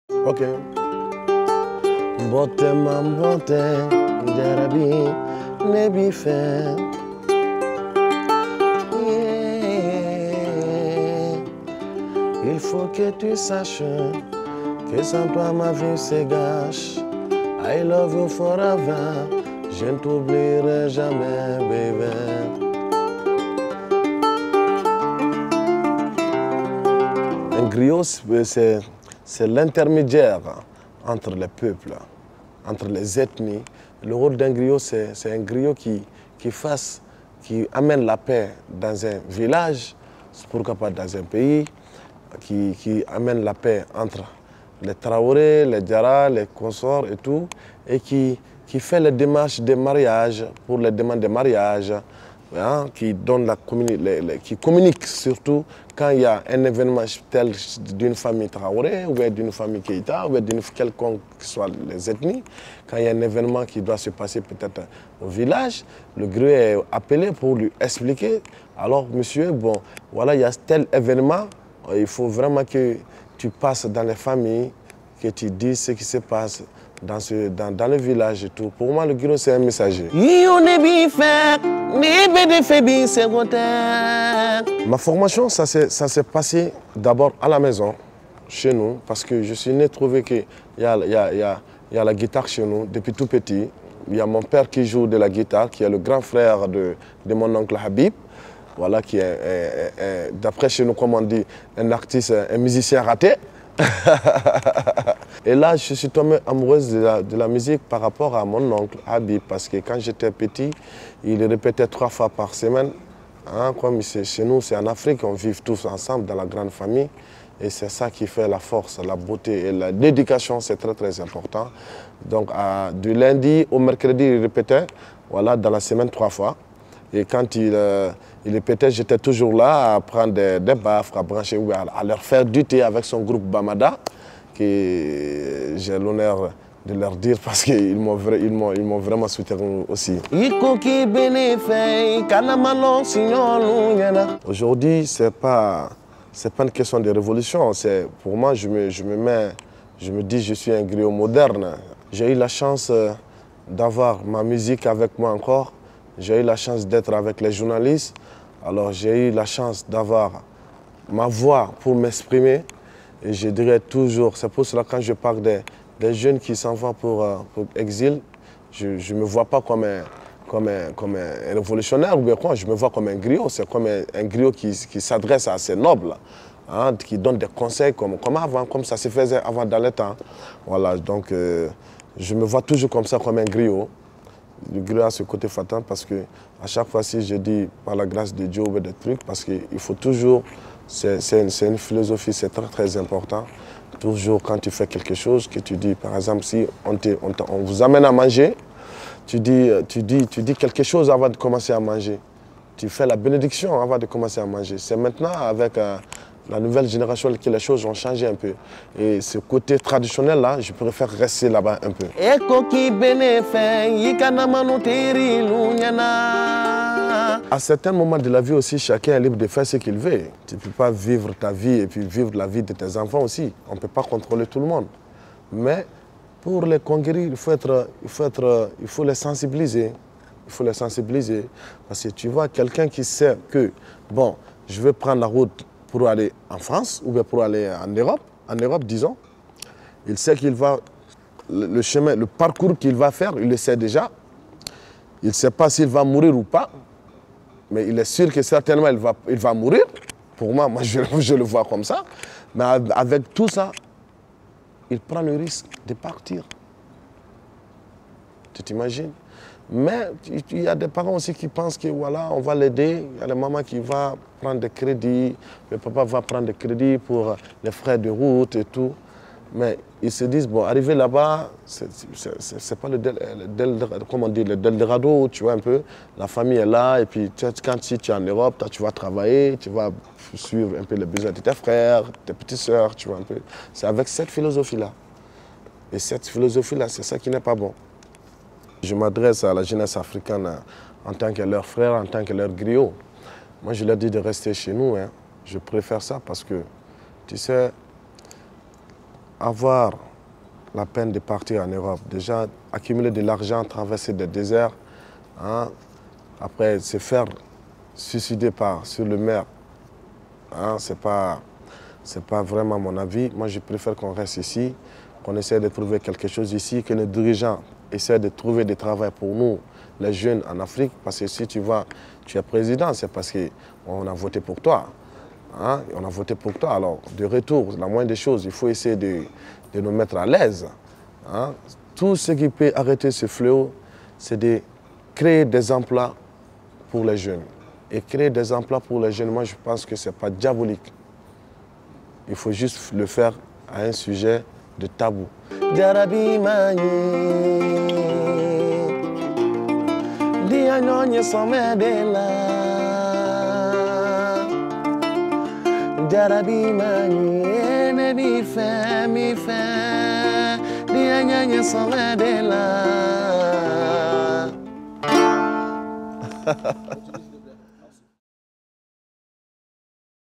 Ok. Mbote mambote, jarabi, nebi fait. Il faut que tu saches que sans toi ma vie se gâche. I love you forever, je ne t'oublierai jamais, baby. Un griot, c'est l'intermédiaire entre les peuples, entre les ethnies. Le rôle d'un griot, c'est un griot qui amène la paix dans un village, pourquoi pas dans un pays, qui amène la paix entre les Traoré, les Diarra, les consorts et tout, et qui fait les démarches de mariage, pour les demandes de mariage, hein, qui communique surtout quand il y a un événement tel d'une famille Traoré, ou d'une famille Keïta, ou d'une quelconque que soit les ethnies. Quand il y a un événement qui doit se passer peut-être au village, le griot est appelé pour lui expliquer. Alors monsieur, bon, voilà, il y a tel événement, il faut vraiment que tu passes dans les familles, que tu dises ce qui se passe dans le village et tout. Pour moi, le griot, c'est un messager. Ma formation, ça s'est passé d'abord à la maison, chez nous, parce que je suis né trouvé qu'il y a la guitare chez nous depuis tout petit. Il y a mon père qui joue de la guitare, qui est le grand frère de mon oncle Habib. Voilà, qui est, d'après chez nous, comme on dit, un artiste, un musicien raté. Et là, je suis tombée amoureuse de la musique par rapport à mon oncle Habib, parce que quand j'étais petit, il répétait 3 fois par semaine. Hein, comme chez nous, c'est en Afrique, on vit tous ensemble dans la grande famille. Et c'est ça qui fait la force, la beauté et la dédication, c'est très très important. Donc du lundi au mercredi, il répétait, voilà, dans la semaine 3 fois. Et quand il répétait, j'étais toujours là à prendre des baffes, à brancher, à leur faire du thé avec son groupe Bamada, que j'ai l'honneur de leur dire parce qu'ils m'ont vraiment soutenu aussi. Aujourd'hui, ce n'est pas une question de révolution. Pour moi, je me dis je suis un griot moderne. J'ai eu la chance d'avoir ma musique avec moi encore. J'ai eu la chance d'être avec les journalistes. Alors j'ai eu la chance d'avoir ma voix pour m'exprimer. Et je dirais toujours, c'est pour cela que quand je parle des jeunes qui s'en vont pour exil, je ne me vois pas comme un révolutionnaire ou bien quoi, je me vois comme un griot. C'est comme un griot qui s'adresse à ses nobles, hein, qui donne des conseils comme avant, comme ça se faisait avant dans le temps. Voilà, donc je me vois toujours comme ça, comme un griot. Le griot a ce côté fatal parce que à chaque fois, si je dis par la grâce de Dieu ou des trucs, parce qu'il faut toujours, c'est une philosophie, c'est très très important. Toujours quand tu fais quelque chose, que tu dis, par exemple, si on vous amène à manger, tu dis quelque chose avant de commencer à manger. Tu fais la bénédiction avant de commencer à manger. C'est maintenant avec la nouvelle génération que les choses ont changé un peu. Et ce côté traditionnel-là, je préfère rester là-bas un peu. À certains moments de la vie aussi, chacun est libre de faire ce qu'il veut. Tu ne peux pas vivre ta vie et puis vivre la vie de tes enfants aussi. On ne peut pas contrôler tout le monde. Mais pour les conquérir, il faut les sensibiliser. Il faut les sensibiliser. Parce que tu vois, quelqu'un qui sait que, bon, je vais prendre la route pour aller en France ou bien pour aller en Europe, disons, il sait qu'il va, le chemin, le parcours qu'il va faire, il le sait déjà. Il ne sait pas s'il va mourir ou pas, mais il est sûr que certainement il va mourir. Pour moi, je le vois comme ça. Mais avec tout ça, il prend le risque de partir. Tu t'imagines? Mais il y a des parents aussi qui pensent que voilà, on va l'aider. Il y a la maman qui va prendre des crédits, le papa va prendre des crédits pour les frais de route et tout. Mais ils se disent, bon, arriver là-bas, c'est pas le Eldorado, tu vois un peu. La famille est là, et puis si tu es en Europe, toi, tu vas travailler, tu vas suivre un peu les besoins de tes frères, tes petites sœurs, tu vois un peu. C'est avec cette philosophie-là. Et cette philosophie-là, c'est ça qui n'est pas bon. Je m'adresse à la jeunesse africaine en tant que leur frère, en tant que leur griot. Moi, je leur dis de rester chez nous. Hein. Je préfère ça parce que, tu sais, avoir la peine de partir en Europe. Déjà, accumuler de l'argent, traverser des déserts, hein, après se faire suicider sur le mer, hein, c'est pas vraiment mon avis. Moi, je préfère qu'on reste ici, qu'on essaie de trouver quelque chose ici, que nos dirigeants essaient de trouver du travail pour nous, les jeunes en Afrique, parce que si tu es président, c'est parce qu'on a voté pour toi. Hein, on a voté pour toi. Alors, de retour, la moindre des choses, il faut essayer de nous mettre à l'aise. Hein. Tout ce qui peut arrêter ce fléau, c'est de créer des emplois pour les jeunes. Et créer des emplois pour les jeunes, moi, je pense que ce n'est pas diabolique. Il faut juste le faire à un sujet de tabou. Jarabi mani, dia nyonya somedela. Jarabi mani, ne mi fe, dia nyonya somedela.